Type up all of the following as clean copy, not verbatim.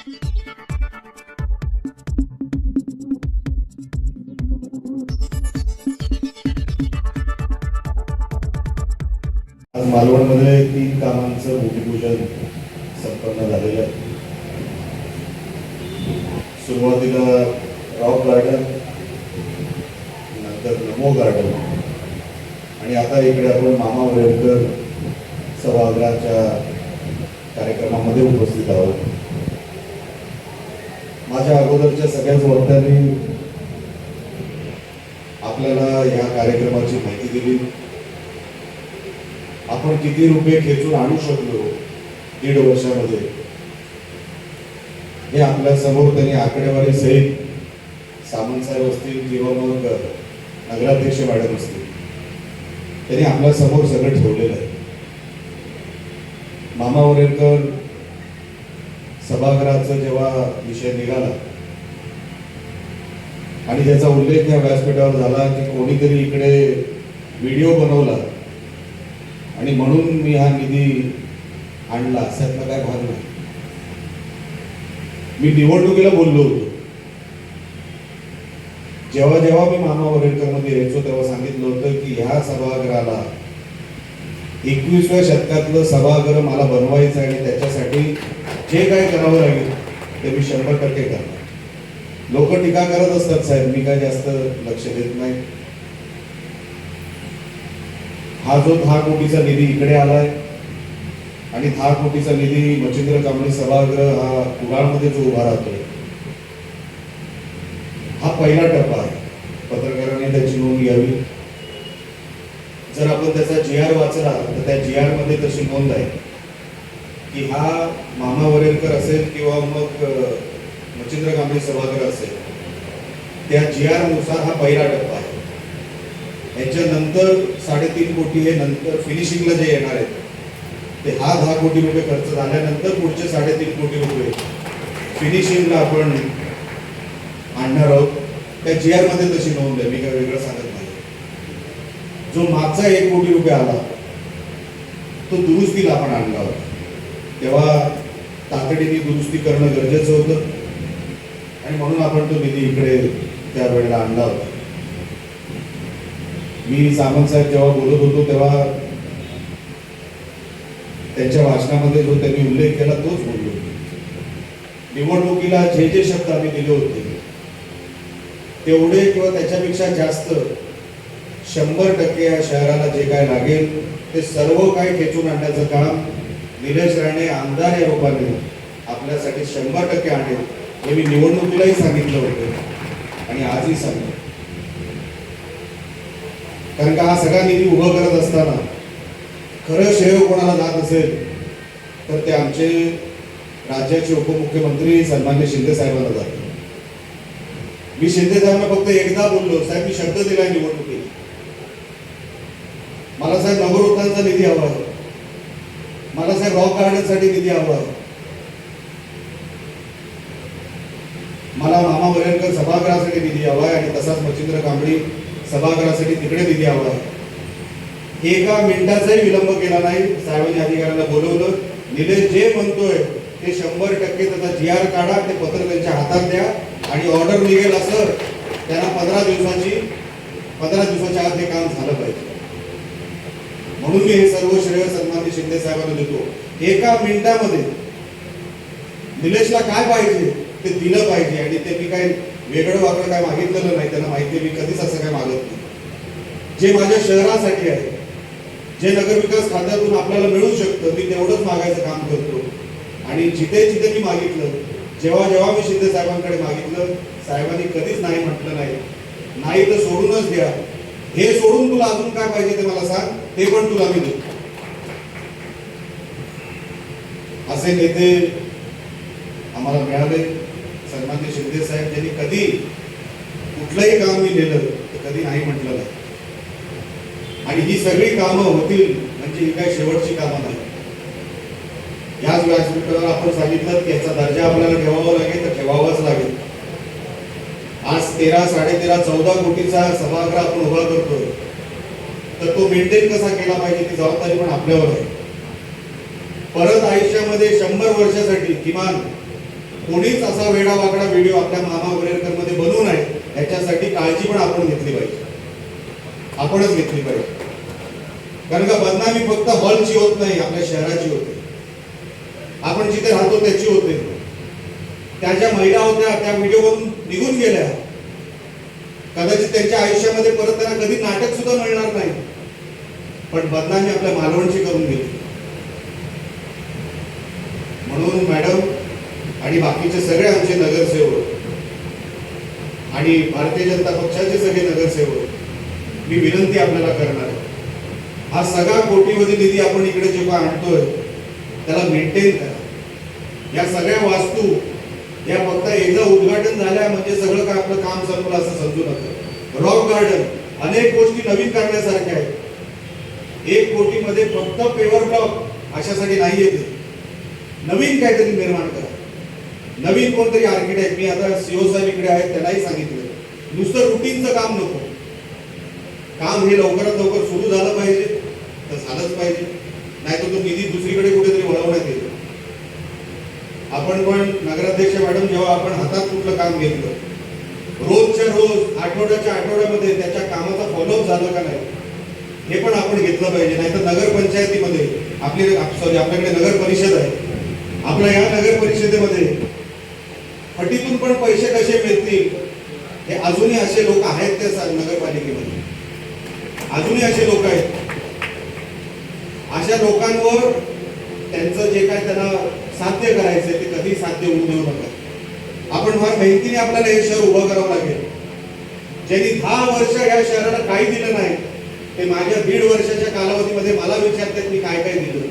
आज मालवणमध्ये 3 कामांचं भूमिपूजन संपन्न झालेलं आहे. सुरुवातीला रॉक गार्डन, नंतर नमो गार्डन आणि आता इकडे आपण मामा वरेरकर सभागृहाच्या कार्यक्रमामध्ये उपस्थित आहोत. माझ्या अगोदरच्या सगळ्याच वक्त्यांनी आपल्याला या कार्यक्रमाची माहिती दिली. आपण किती रुपये खेचून आणू शकलो 1.5 वर्षामध्ये हे आपल्या समोर त्यांनी आकडेवारी सहित सामंत साहेब असतील किंवा मग नगराध्यक्ष मॅडम असतील त्यांनी आपल्या समोर सगळं ठेवलेलं आहे. मामा वरेरकर सभागृहाचा जेव्हा विषय निघाला आणि त्याचा उल्लेख या व्यासपीठावर झाला की कोणीतरी इकडे व्हिडिओ बनवला आणि म्हणून मी हा निधी आणला, असातला काय भाग नाही. मी निवडणुकीला बोललो होतो. जेव्हा जेव्हा मी मामा वरेरकर मध्ये यायचो तेव्हा सांगितलं होतं की ह्या सभागृहाला 21व्या शतकातलं सभागृह मला बनवायचं आहे आणि त्याच्यासाठी जे काय करावं लागेल ते मी 100% करणार. लोक टीका करत असतात साहेब, मी काय जास्त लक्ष देत नाही. हा जो 10 कोटीचा निधी इकडे आलाय आणि 10 कोटीचा निधी मच्छिंद्र कांबळी सभागृह हा कुडाळमध्ये जो उभा राहतोय हा पहिला टप्पा आहे. पत्रकारांनी त्याची नोंद घ्यावी. जर आपण त्याचा GR वाचला तर त्या GR मध्ये तशी नोंद आहे की हा मामा वरेरकर असेल किंवा मग मच्छिंद्र कांबळी सभागृह असेल त्या GR नुसार हा पहिला टप्पा आहे. याच्यानंतर 3.5 कोटी हे नंतर फिनिशिंगला जे येणार आहेत ते हा 10 कोटी रुपये खर्च झाल्यानंतर पुढचे 3.5 कोटी रुपये फिनिशिंगला आपण आणणार आहोत. त्या GR मध्ये तशी नोंद आहे, मी काय वेगळं सांगत नाही. जो मागचा 1 कोटी रुपये आला तो दुरुस्तीला आपण आणला होता. तेव्हा तातडीने दुरुस्ती करणं गरजेचं होतं आणि म्हणून आपण तो निधी इकडे त्यावेळेला आणला होता. मी सामंत साहेब जेव्हा बोलत होतो तेव्हा त्यांच्या भाषणामध्ये जो त्यांनी उल्लेख केला तोच बोललो. निवडणुकीला जे जे शब्द आम्ही दिले होते तेवढे किंवा त्याच्यापेक्षा जास्त 100% या शहराला जे काय लागेल ते सर्व काही खेचून आणण्याचं काम निलेश राणे आमदार या रूपाने आपल्यासाठी 100% आणेल हे मी निवडणुकीलाही सांगितलं होतं आणि आजही सांगतो. कारण का हा सगळा निधी उभा करत असताना खरं श्रेय कोणाला जात असेल तर ते आमचे राज्याचे उपमुख्यमंत्री सन्मान्य शिंदे साहेबांना जाते. मी शिंदे साहेबांना फक्त एकदा बोललो, साहेब मी शब्द दिलाय निवडणुकीत, मला साहेब नगरोत्थानचा निधी हवा आहे, मला साहेब रॉक गार्डनसाठी निधी हवा आहे, मला मामा वरेरकर सभागृहासाठी निधी हवा आहे आणि तसाच मच्छिंद्र कांबळी सभागृहासाठी तिकडे निधी हवा आहे. एका मिनिटाचाही विलंब केला नाही. साहेबांनी अधिकाऱ्यांना बोलवलं. निलेश जे म्हणतोय ते 100% त्याचा GR काढा, ते पत्र त्यांच्या हातात द्या आणि ऑर्डर निघेल असं त्यांना 15 दिवसाच्या आत हे काम झालं पाहिजे. म्हणून मी हे सर्व श्रेय सन्माननीय शिंदे साहेबांना देतो. एका मिनिटामध्ये निलेशला काय पाहिजे ते दिलं पाहिजे आणि ते मी काय वेगळं वागणं काय मागितलेलं नाही. त्यांना माहिती मी कधीच असं काय मागत नाही. जे माझ्या शहरासाठी आहे, जे नगरविकास खात्यातून आपल्याला मिळू शकतं मी तेवढंच मागायचं काम करतो. आणि जिथे जिथे मी मागितलं, जेव्हा जेव्हा मी शिंदे साहेबांकडे मागितलं, साहेबांनी कधीच नाही म्हटलं नाही. नाही तर सोडूनच द्या, हे सोडून तुला अजून काय पाहिजे ते मला सांग, ते पण तुला मी देतो. असे नेते आम्हाला मिळाले. सन्माननीय शिंदे साहेब यांनी कधी कुठलंही काम मी लिहिलं तर कधी नाही म्हटलं नाही. आणि ही सगळी कामं होतील म्हणजे ही काही शेवटची कामं नाही. याच व्यासपीठावर आपण सांगितलं की याचा दर्जा आपल्याला ठेवावा लागेल तर ठेवावाच लागेल. आज 13, 13.5, 14 कोटीचा सभागृह आपण उभा करतोय तर तो मेंटेन कसा केला पाहिजे ती जबाबदारी पण आपल्यावर आहे. परत आयुष्यामध्ये 100 वर्षासाठी किमान कोणीच असा वेडावाकडा व्हिडिओ आपल्या मामा वरेरकर मध्ये बनवू नये याच्यासाठी काळजी पण आपण घेतली पाहिजे, आपणच घेतली पाहिजे. कारण का बदनामी फक्त हॉलची होत नाही, आपल्या शहराची होते, आपण जिथे राहतो त्याची होते. त्या ज्या महिला होत्या त्या व्हिडिओमधून निघून गेल्या, कदाचित त्यांच्या आयुष्यामध्ये परत त्यांना कधी नाटक सुद्धा मिळणार नाही, पण बदनामी आपल्या मालवणची करून गेली. म्हणून मॅडम आणि बाकीचे सगळे आमचे नगरसेवक आणि भारतीय जनता पक्षाचे सगळे नगरसेवक, मी विनंती आपल्याला करणार आहे, हा सगळा कोटीमध्ये निधी आपण इकडे जेव्हा आणतोय त्याला मेंटेन करा. या सगळ्या वास्तू या फक्त एकदा उद्घाटन झाल्या म्हणजे सगळं काय आपलं काम संपलं असं समजू नका. रॉक गार्डन अनेक गोष्टी नवीन करण्यासारख्या आहेत. 1 कोटीमध्ये फक्त पेवर ब्लॉक अशासाठी नाही येते, नवीन काहीतरी निर्माण करा. नवीन कोणतरी आर्किटेक्ट, मी आता सीओ साहेब इकडे आहेत त्यांनाही सांगितलं, नुसतं रुटीनचं काम नको, काम हे लवकरात लवकर सुरू झालं पाहिजे तर झालंच पाहिजे, नाही तर तो निधी दुसरीकडे कुठेतरी वळवण्यात येतो. आपण पण नगराध्यक्ष मॅडम जेव्हा आपण हातात कुठलं काम घेतलं, रोजच्या रोज आठवड्याच्या आठवड्यामध्ये त्याच्या कामाचा फॉलोअप झाला का नाही हे पण आपण घेतलं पाहिजे. नाही तर नगर पंचायतीमध्ये आपल्याकडे नगर परिषद आहे, आपल्या या नगर परिषदेमध्ये फटीतून पण पैसे कसे मिळतील हे अजूनही असे लोक आहेत त्या नगरपालिकेमध्ये, अजूनही असे लोक आहेत. अशा लोकांवर त्यांचं जे काय त्यांना साध्य करायचंय ते कधी साध्य होऊ देऊ नका. आपण फार मेहनतीने आपल्याला हे शहर उभं करावं लागेल. ज्यांनी 10 वर्ष या शहराला काही दिलं नाही ते माझ्या 1.5 वर्षाच्या कालावधीमध्ये मला विचारतात मी काय काय दिलं.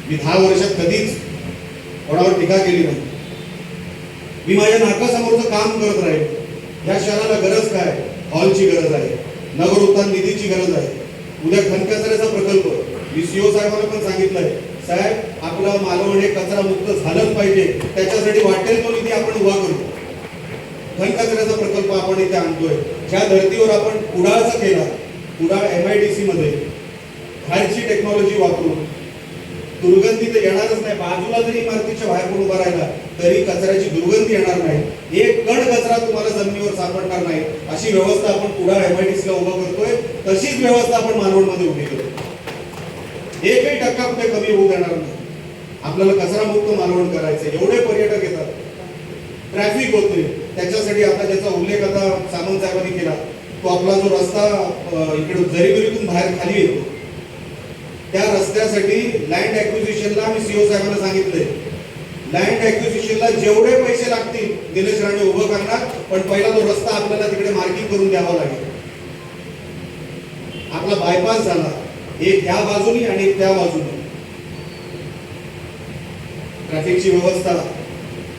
मी 10 वर्षात कधीच कोणावर टीका केली नाही. मी माझ्या नाकासमोरचं काम करत राहील. या शहराला गरज काय, हॉलची गरज आहे, नगर उत्थान निधीची गरज आहे, उद्या घनकचऱ्याचा प्रकल्प. मी सीओ साहेबांना पण सांगितलंय, साहेब आपलं मालवण हे कचरा मुक्त झालंच पाहिजे, त्याच्यासाठी वाटेल तो निधी आपण उभा करू. घनकचऱ्याचा प्रकल्प आपण इथे आणतोय, ज्या धर्तीवर आपण कुडाळचा केला, कुडाळ MIDC मध्ये बाहेरची टेक्नॉलॉजी वापरून दुर्गंधी तर येणारच नाही. बाजूला जरी इमारतीच्या बाहेर पण उभा राहिला तरी कचऱ्याची दुर्गंधी येणार नाही, एक कण कचरा तुम्हाला जमिनीवर सापडणार नाही, अशी व्यवस्था आपण कुडाळ MIDC ला उभा करतोय. तशीच व्यवस्था आपण मालवणमध्ये उभी करतो. एकही टक्का कुठे कमी होऊ देणार नाही. आपल्याला कचरा मुक्त मालवण करायचं. एवढे पर्यटक येतात, ट्रॅफिक होते, त्याच्यासाठी आता ज्याचा उल्लेख आता सामंत साहेबांनी केला तो आपला जो रस्ता इकडे जरीबरीतून बाहेर खाली येतो, त्या रस्त्यासाठी लँड ॲक्विजिशनला मी सीओ साहेबांना सांगितलंय, लँड ॲक्विजिशनला जेवढे पैसे लागतील निलेश राणे उभं करणार, पण पहिला तो रस्ता आपल्याला तिकडे मार्किंग करून द्यावा लागेल. आपला बायपास झाला, एक ह्या बाजूनी आणि एक त्या बाजूनी, ट्रॅफिकची व्यवस्था,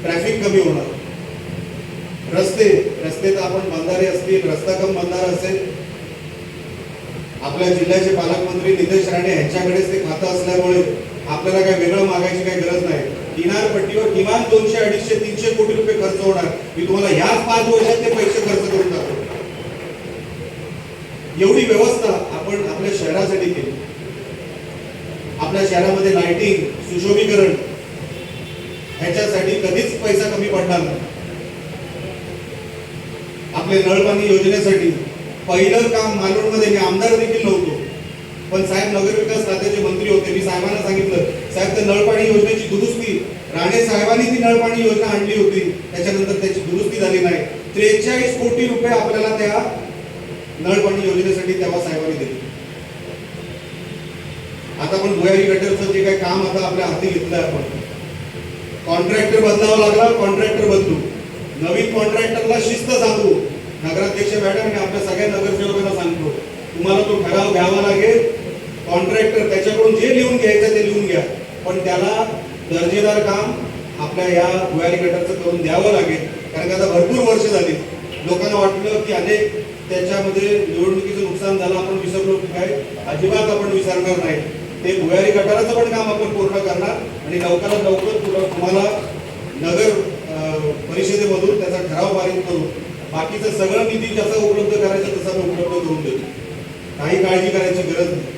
ट्रॅफिक कमी होणार. रस्ते तर आपण बंधारे असतील, रस्ता कम बंधारा असेल, आपल्या जिल्ह्याचे पालकमंत्री निलेश राणे यांच्याकडेच ते खातं असल्यामुळे आपल्याला काही वेगळं मागायची काही गरज नाही. किनारपट्टीवर किमान 200, 250, 300 कोटी रुपये खर्च होणार. मी तुम्हाला याच 5 वर्षात ते पैसे खर्च करून टाकतो. एवढी व्यवस्था आपण आपल्या शहरासाठी केली. आपल्या शहरामध्ये लाइटिंग, सुशोभीकरण ह्याच्यासाठी कधीच पैसा कमी पडणार नाही. आपले नळपाणी योजनेसाठी पहिलं काम मालवणमध्ये, मी आमदार देखील नव्हतो पण साहेब नगरविकास खात्याचे मंत्री होते, मी साहेबांना सांगितलं, साहेब त्या नळपाणी योजनेची दुरुस्ती, राणे साहेबांनी ती नळपाणी योजना आणली होती, त्याच्यानंतर त्याची दुरुस्ती झाली नाही. 43 कोटी रुपये आपल्याला त्या नळपाणी योजनेसाठी तेव्हा साहेबांनी दिली. आता पण भुयारी गटरचं जे काही काम आता आपल्या हाती घेतलंय, आपण कॉन्ट्रॅक्टर बदलावा लागला, कॉन्ट्रॅक्टर बदलू, नवीन कॉन्ट्रॅक्टरला शिस्त सांगू. नगराध्यक्ष मॅडम मी आपल्या सगळ्या नगरसेवकांना सांगतो, तुम्हाला तो ठराव घ्यावा लागेल. कॉन्ट्रॅक्टर त्याच्याकडून जे लिहून घ्यायचं ते लिहून घ्या, पण त्याला दर्जेदार काम आपल्या या भुयारी गटरचं करून द्यावं लागेल. कारण का आता भरपूर वर्ष झाली, लोकांना वाटलं की अनेक त्याच्यामध्ये निवडणुकीचं नुकसान झालं, आपण विसरलो की काय, अजिबात आपण विसरणार नाही. ते भुयारी गटाराचं पण काम आपण पूर्ण करणार आणि लवकरात लवकर तुम्हाला नगर परिषदेमधून त्याचा ठराव पारित करून बाकीचं सगळं निधी जसा उपलब्ध करायचा तसा मी उपलब्ध करून देतो. काही काळजी करायची गरज नाही.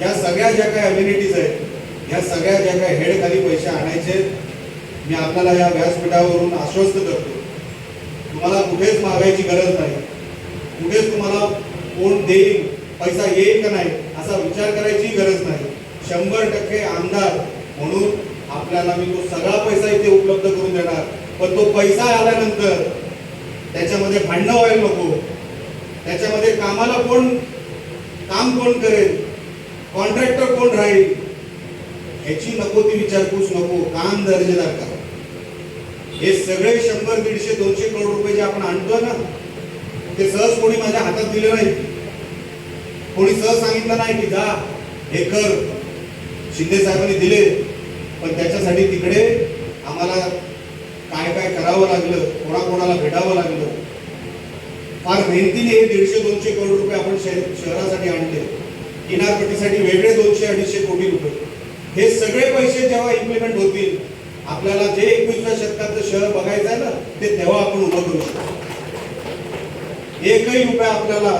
या सगळ्या ज्या काही अम्युनिटीज आहेत या सगळ्या ज्या काही हेड खाली पैसे आणायचे, मी आपल्याला या व्यासपीठावरून आश्वस्त करतो, तुम्हाला कुठेच मागायची गरज नाही, कुठेच तुम्हाला कोण देईल, पैसा येईल का नाही असा विचार करायची गरज नाही. 100% आमदार म्हणून आपल्याला मी तो सगळा पैसा इथे उपलब्ध करून देणार. पण तो पैसा आल्यानंतर त्याच्यामध्ये भांडणं व्हायला नको, त्याच्यामध्ये कामाला काम कोण करेल, कॉन्ट्रॅक्टर कोण राहील ह्याची नको ती विचारपूस नको. काम दर्जेदार करा. हे सगळे 100, 150, 200 करोड रुपये जे आपण आणतो ना, ते सहज कोणी माझ्या हातात दिले नाही, कोणी सहज सांगितलं नाही की जा हे कर. शिंदे साहेबांनी दिले, पण त्याच्यासाठी तिकडे आम्हाला काय काय करावं लागलं, कोणाकोणाला भेटावं लागलं. फार मेहनतीने हे 150-200 करोड रुपये आपण शहरासाठी आणले. किनारपट्टीसाठी वेगळे 200-250 कोटी रुपये. हे सगळे पैसे जेव्हा इम्प्लिमेंट होतील, आपल्याला जे 21व्या शतकाचं शहर बघायचं आहे ना, ते तेव्हा आपण उभं करू शकतो. एकही रुपया आपल्याला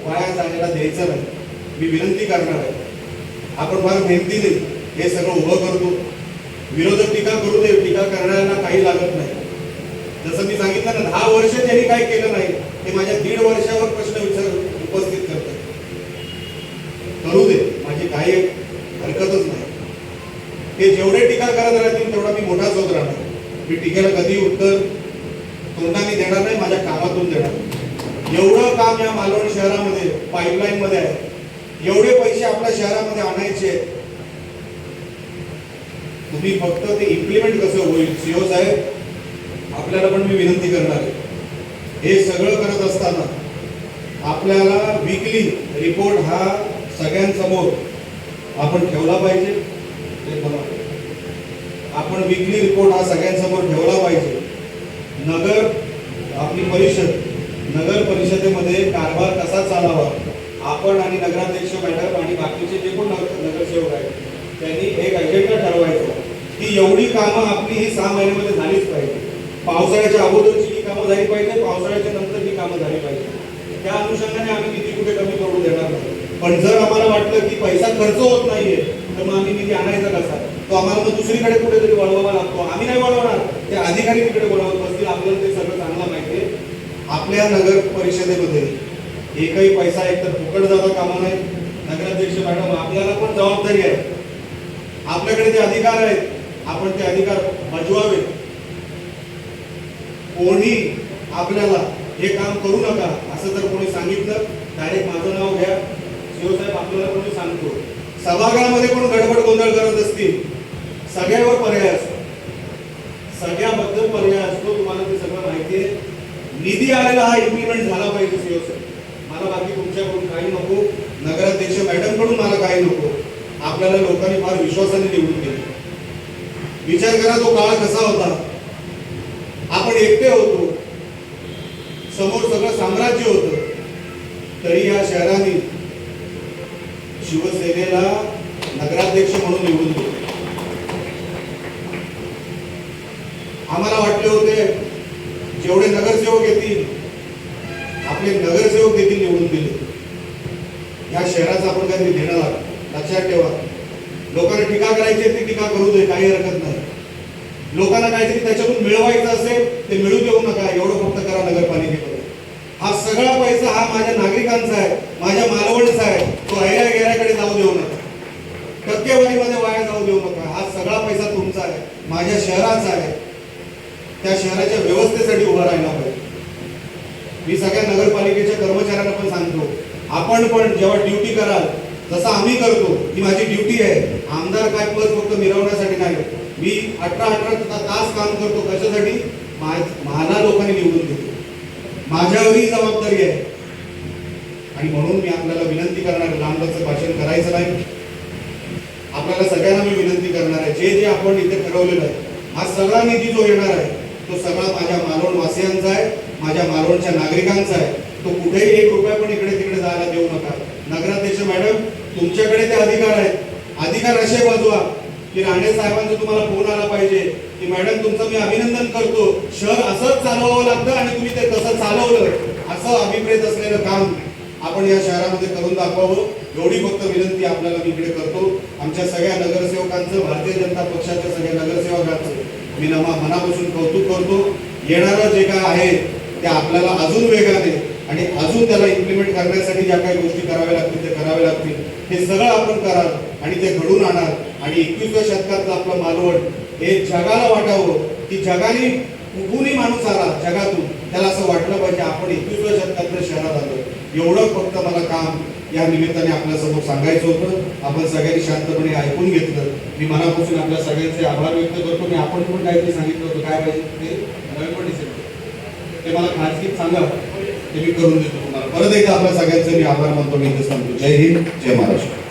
वाया जायला द्यायचं नाही. मी विनंती करणार आहे, आपण फार मेहनतीने हे सगळं उभं करतो. विरोधक टीका करू दे, टीका करण्याला काही लागत नाही. जसं मी सांगितलं ना, 10 वर्ष त्यांनी काय केलं नाही ते माझ्या 1.5 वर्षावर प्रश्न उपस्थित करतात. करू दे, माझी काही हरकतच नाही. हे जेवढे टीका करत राहतील तेवढा मी मोठाच होत राहणार. मी टीकेला कधी उत्तर तोंडाने देणार नाही, माझ्या कामातून देणार. एवढं काम या मालवण शहरामध्ये पाईपलाईन मध्ये आहे, एवढे पैसे आपल्या शहरामध्ये आणायचे, तुम्ही फक्त ते इम्प्लिमेंट कसं होईल. सीओ साहेब, आपल्याला पण मी विनंती करणार आहे, हे सगळं करत असताना आपल्याला वीकली रिपोर्ट हा सगळ्यांसमोर आपण ठेवला पाहिजे. आपण वीकली रिपोर्ट हा सगळ्यांसमोर ठेवला पाहिजे. नगर परिषदेमध्ये कारभार कसा चालावा, आपण आणि नगराध्यक्ष मॅडम आणि बाकीचे जे कोण नगरसेवक आहेत त्यांनी एक अजेंडा ठरवायचा की एवढी कामं आपली ही 6 महिन्यामध्ये झालीच पाहिजे. पावसाळ्याच्या अगोदरची ही कामं झाली पाहिजे, पावसाळ्याच्या नंतर ही कामं झाली पाहिजे. त्या अनुषंगाने आम्ही निधी कुठे कमी करू देणार नाही. पण जर आम्हाला वाटलं की पैसा खर्च होत नाहीये, तर मग आम्ही निधी आणायचा कसा, तो आम्हाला मग दुसरीकडे कुठेतरी वळवावा लागतो. आम्ही नाही वळवणार, ते अधिकारी तिकडे बोलावत बसतील. आपल्याला ते सगळं चांगलं माहिती आहे. आपल्या नगर परिषदेमध्ये एकही पैसा एकतर फुकट जाता कामा नाही. नगराध्यक्ष मॅडम, आपल्याला पण जबाबदारी आहे. आपल्याकडे ते अधिकार आहेत, आपण ते अधिकार बजवावे. कोणी आपल्याला हे काम करू नका असं जर कोणी सांगितलं, डायरेक्ट माझं नाव घ्या, सीओ साहेब आपल्याला कोणी सांगतो. सभागृहामध्ये कोण गडबड गोंधळ करत असतील, सगळ्यावर पर्याय असतो, सगळ्याबद्दल पर्याय असतो. तुम्हाला ते सगळं माहिती आहे. निधी आलेला हा इम्प्लिमेंट झाला पाहिजे. सीओ साहेब, मला बाकी तुमच्याकडून काही नको, नगराध्यक्ष मॅडम कडून मला काही नको. आपल्याला लोकांनी फार विश्वासाने निवडून दिले. विचार करा तो काळ कसा होता. आपण एकटे होतो, समोर सगळं साम्राज्य होतं, तरी या शहराने शिवसेनेला नगराध्यक्ष म्हणून निवडून दिले. आम्हाला वाटले होते जेवढे नगरसेवक येतील, आपले नगरसेवक देखील निवडून दिले. या शहराचा आपण काहीतरी देणं लागतं. लक्षात ठेवा, लोकांना टीका करायची ती टीका करू दे, काही हरकत नाही. लोकांना काहीतरी त्याच्यातून मिळवायचं असेल ते मिळू देऊ नका, एवढं फक्त करा नगरपालिकेमध्ये. हा सगळा पैसा हा माझ्या नागरिकांचा आहे, माझ्या मालवणचा आहे. तो गैराकडे जाऊ देऊ नका, टक्केवारीमध्ये वाया जाऊ देऊ नका. हा सगळा पैसा तुमचा आहे, माझ्या शहराचा आहे. त्या शहराच्या व्यवस्थेसाठी उभा राहायला पाहिजे. मी सगळ्या नगरपालिकेच्या कर्मचाऱ्यांना पण सांगतो, आपण पण जेव्हा ड्युटी कराल, जसं आम्ही करतो, ही माझी ड्युटी आहे. आमदार काय पद फक्त मिरवण्यासाठी नाही, मी 18 तास काम करतो. कशासाठी? मला लोकांनी निवडून दिले, माझ्यावरही जबाबदारी आहे. आणि म्हणून मी आपल्याला विनंती करणार आहे, लांबचं भाषण करायचं नाही. आपल्याला सगळ्यांना मी विनंती करणार आहे, जे जे आपण इथे ठरवलेलं आहे, हा सगळा निधी जो येणार आहे तो सगळा माझ्या मालवण वासियांचा आहे, माझ्या मालवणच्या नागरिकांचा आहे. तो कुठेही 1 रुपया पण इकडे तिकडे जायला देऊ नका. नगराध्यक्ष मॅडम, तुमच्याकडे ते अधिकार आहेत. अधिकार असे बाजूला की राणे साहेबांचा तुम्हाला फोन आला पाहिजे की मॅडम तुमचं मी अभिनंदन करतो, शहर असंच चालवावं लागतं आणि तुम्ही ते तसं चालवलं, असं अभिप्रेत असलेलं काम आपण या शहरामध्ये करून दाखवावं. एवढी फक्त विनंती आपल्याला मी इकडे करतो. आमच्या सगळ्या नगरसेवकांचं, भारतीय जनता पक्षाच्या सगळ्या नगरसेवकांचं मी मनापासून कौतुक करतो. येणारं जे काय आहे ते आपल्याला अजून वेगाने आणि अजून त्याला इम्प्लिमेंट करण्यासाठी ज्या काही गोष्टी कराव्या लागतील ते कराव्या लागतील. हे सगळं आपण कराल आणि ते घडून आणणार आणि 21व्या शतकातलं आपलं मालवण हे जगाला वाटावं की जगाने कुठूनही माणूस आला जगातून त्याला असं वाटलं पाहिजे आपण 21व्या शतकातल्या शहरात आलो. एवढं फक्त मला काम या निमित्ताने आपल्या समोर सांगायचं होतं. आपण सगळ्यांनी शांतपणे ऐकून घेतलं. मी मनापासून आपल्या सगळ्यांचे आभार व्यक्त करतो. मी आपण पण काहीतरी सांगितलं होतं काय पाहिजे ते नोव्हेंबर डिसेंबर ते मला खाजगीत सांगा ते मी करून देतो तुम्हाला. परत एकदा आपल्या सगळ्यांचे मी आभार मानतो. मी इथे सांगतो. जय हिंद, जय महाराष्ट्र.